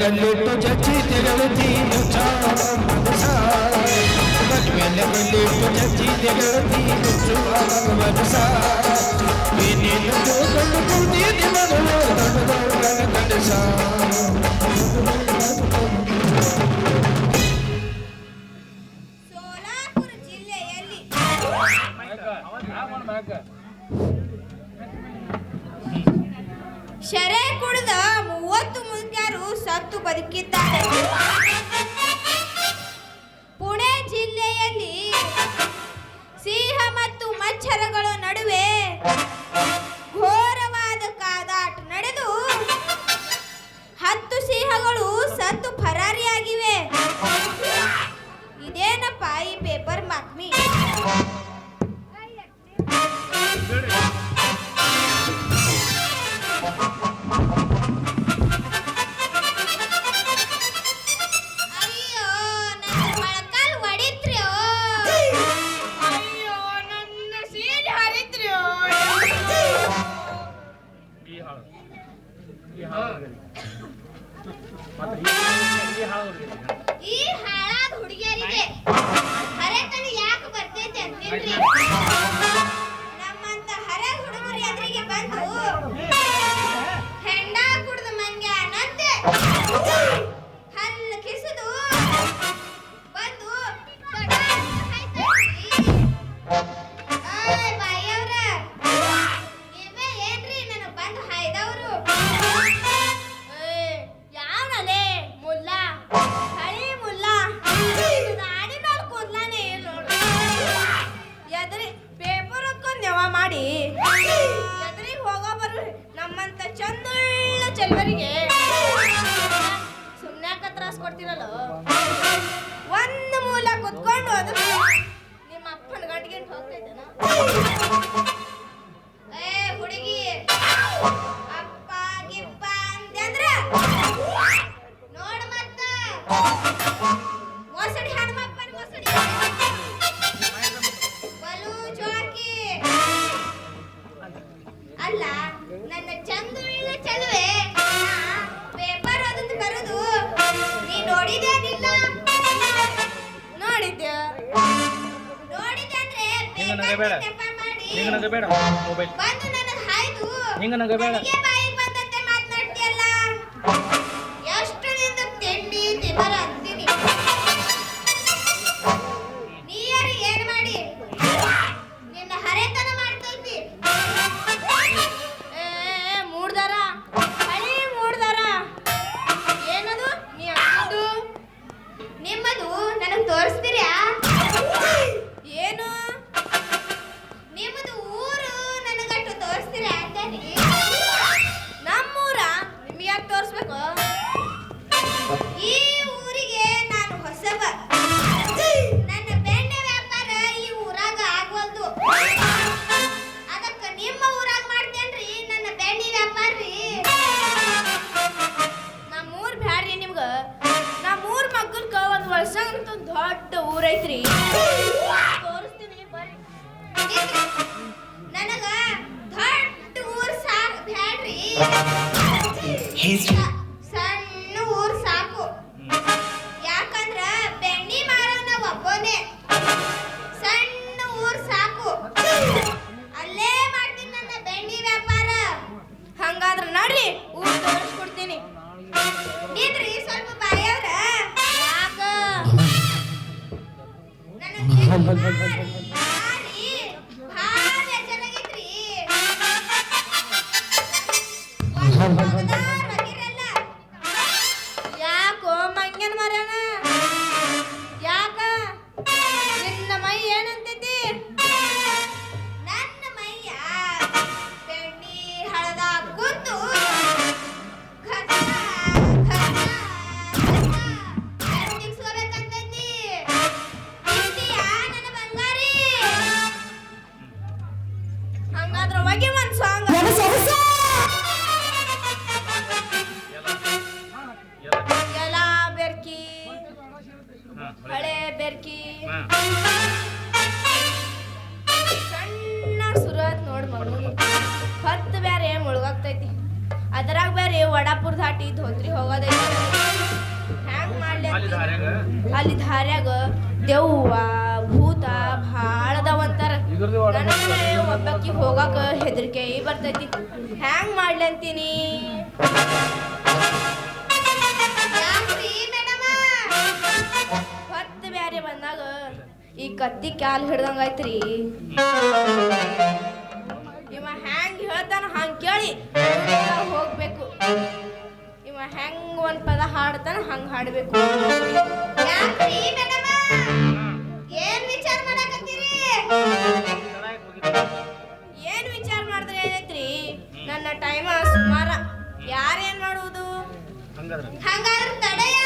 ಕಲ್ಲಿಟ್ಟು ಚಚ್ಚಿತೆಗಳು ತೀನುಚಾ ಕಲ್ಲಿಟ್ಟು ಚಚ್ಚಿತೆಗಳು ತೀನುಚುವ ಮನಸ ನೀನು ಕಣ್ಣು ಕೂತಿದೆ ಮಗಳು ದೊಡ್ಡ ಕನಸ ಸೋಲಾಪುರ ಜಿಲ್ಲೆಯಲ್ಲಿ ಶರೆ ಕುಡಿದ 30 ಮುದುಕರು ಸತ್ತು ಬದುಕಿದ್ದಾರೆ. ಪುಣೆ ಜಿಲ್ಲೆಯಲ್ಲಿ ಸಿಂಹ ಮತ್ತು ಮಚ್ಚರಗಳ ನಡುವೆ ಘೋರವಾದ ಕಾದಾಟ ನಡೆದು 10 ಸಿಂಹಗಳು ಸತ್ತು ಫರಾರಿಯಾಗಿವೆ. ಇದೇನಪ್ಪ ಈ ಪೇಪರ್ ಬಾತ್ಮಿ? ಈ ಹಾಳಾದ ಹುಡುಗಿಯರಿಗೆ ಹರೆತನ ಯಾಕೆ ಬರ್ತೈತೆ ಅಂತೀನ್ರಿ? ನಮ್ಮಂತ ಹರೆ ಹುಡುಗರು ಎದುರಿಗೆ ಬಂದು ಹೆಂಡ ಕುಡ್ದ ಮಂಗ್ಯ ಅನ್ನಂತೆ ಹಲ್ಲು ಕಿಸಿದು ಬಂದು ಬಾಯಿಯವ್ರ ನೀವೇ ಏನ್ರಿ ನನಗೆ ಬಂದು ಹಾಯ್ದವ್ರು? ಯಾವನಲೆ ಮುಲ್ಲ ಹಳಿ ಮುಲ್ಲ ನಾಡಿ ಮೇಲೆ ಕೂದ್ಲಾನೆ ನೋಡು. ಎದ್ರಿ ಪೇಪರ್ ಹೊತ್ಕೊಂಡು ನೆವ ಮಾಡಿ ಎದ್ರಿಗೆ ಹೋಗೋ ಬರು ನಮ್ಮಂತ ಚಂದುಳ್ಳ ಚೆಲ್ವರಿಗೆ ಸುಮ್ಮನೆ ತ್ರಾಸ ಕೊಡ್ತೀರಲ್ಲ. ಒಂದು ಮೂಲ ಕುತ್ಕೊಂಡು ಹೋದ್ರೆ ನಿಮ್ಮ ಅಪ್ಪನ ಗಂಟಿಗೆ ಹೋಗ್ತೈತೇನ? ಹುಡುಗಿ ಅಪ್ಪ ಗಿಪ್ಪ ಅಂದ್ರ ನೋಡ ಮತ್ತ ಮೊಸಡಿ ಹನುಮಪ್ಪನ ಮೊಸಡಿ ಬಲು ಜೋಕಿ ಅಲ್ಲ ನನ್ನ ಚಂದುಳ್ಳ ಚಲುವೆ ಪೇಪರ್ ಓದೋದು ಬರೋದು ನೀ ನೋಡಿದೇನಿಲ್ಲ? ನೋಡಿದ್ಯಾ? ನೋಡಿದೆ ಅಂದ್ರೆ ನೆಪ ಮಾಡಿ ಬಂದು ನನ್ನ ಹಾಯ್ದು ನನಗೆ ಬಾಯಿಗೆ ಬಂದಂತೆ ಮಾತನಾಡ್ತೀಯಲ್ಲ. ಎಷ್ಟು ನಿಂದ ತಿಂಡಿ ತಿನ್ನರ ಅಂತೀನಿ. ನೀರು ಏನ್ ಮಾಡಿ ನಿನ್ನ ಹರೆತನ ಮಾಡ್ತೈತಿ? ಮೂಡ್ದಾರ ಹಳಿ ಮೂಡ್ದಾರ ಏನದು ನೀ ಅಣ್ಣದು ನಿಮ್ಮದು ನನಗೆ ತೋರಿಸ್ತೀರ್ಯಾ? ಏನು ನಿಮ್ಮದು ಊರು ನನಗಟ್ಟು ತೋರಿಸ್ತೀರ್ಯಾ ಅಂತಾನೆ? ನಮ್ಮೂರ ನಿಮ್ಗೆ ಯಾಕೆ ತೋರಿಸ್ಬೇಕು? ಈ ಊರಿಗೆ ನಾನು ಹೊಸಬ. ನನ್ನ ಬೆಣ್ಣೆ ವ್ಯಾಪಾರ ಈ ಊರಾಗ ಆಗ್ವಲ್ದು. ಅದಕ್ಕೆ ನಿಮ್ಮ ಊರಾಗ ಮಾಡ್ತೇನ್ರಿ ನನ್ನ ಬೆಣ್ಣೆ ವ್ಯಾಪಾರ ರೀ. ನಮ್ಮೂರ್ ಬ್ಯಾಡ್ರಿ ನಿಮ್ಗ. ನಮ್ಮೂರ್ ಮಗ್ಗಲ್ಕ ಒಂದು ವರ್ಷಂತ ಒಂದು ದೊಡ್ಡ ಊರೈತ್ರಿ. ತೋರಿಸ್ತೀನಿ ಬರ್ರಿ. ನನಗ ದೊಡ್ಡ ಊರ್ ಸಾಕು ಬ್ಯಾಡ್ರಿ. ಸಣ್ಣ ಊರ್ ಸಾಕು. ಯಾಕಂದ್ರ ಬೆಣ್ಣಿ ಮಾರೋನ ಒಬ್ಬನೇ. ಸಣ್ಣ ಊರ್ ಸಾಕು. ಅಲ್ಲೇ ಹಂಗಾದ್ರ ಒಗಿ ಒಂದ್ ಸಾಂಗ್ ಎಲ್ಲ ಬೆರ್ಕಿ ಹಳೆ ಬೆರ್ಕಿ ಸಣ್ಣ ಸುರತ್ ನೋಡ್ ಮಗು ಹೊತ್ತು ಬೇರೆ ಮುಳುಗಾಗ್ತೈತಿ ಅದರಾಗ ಬೇರೆ ವಡಾಪುರ ದಾಟಿ ಧೋತ್ರಿ ಹೋಗೋದೈತಿ ಹ್ಯಾಂಗ್ ಮಾಡ್ಲಿ ಅಲ್ಲಿ ದಾರ್ಯಾಗ ದೆವ್ವ ಭೂತ ಭಾಳ ಅದಾವಂತಾರ ನನಗೆ ಒಬ್ಬಾಕಿ ಹೋಗಾಕ ಹೆದರಿಕೆ ಬರ್ತೈತಿ ಹ್ಯಾಂಗ್ ಮಾಡ್ಲಿ ಅಂತೀನಿ ಹೊತ್ತು ಬ್ಯಾರೆ ಬಂದಾಗ ಈ ಕತ್ತಿ ಕ್ಯಾಲ್ ಹಿಡ್ದಂಗೈತ್ರಿ ಇವ ಹ್ಯಾಂಗ್ ಹೇಳ್ತಾನ ಹಂಗ್ ಕೇಳಿ ಹೋಗ್ಬೇಕು ಇವ ಹೆಂಗ್ ಒಂದ್ ಪದ ಹಾಡ್ತಾನ ಹಂಗ್ ಹಾಡ್ಬೇಕು ಏನ್ ವಿಚಾರ ಮಾಡಕತ್ತೀರಿ ಏನ್ ವಿಚಾರ ಮಾಡಿದ್ರೆ ಏನೈತ್ರಿ ನನ್ನ ಟೈಮ ಸುಮಾರ ಯಾರೇನ್ ಮಾಡುವುದು ಹಂಗಾದ್ರೆ ತಡೆಯ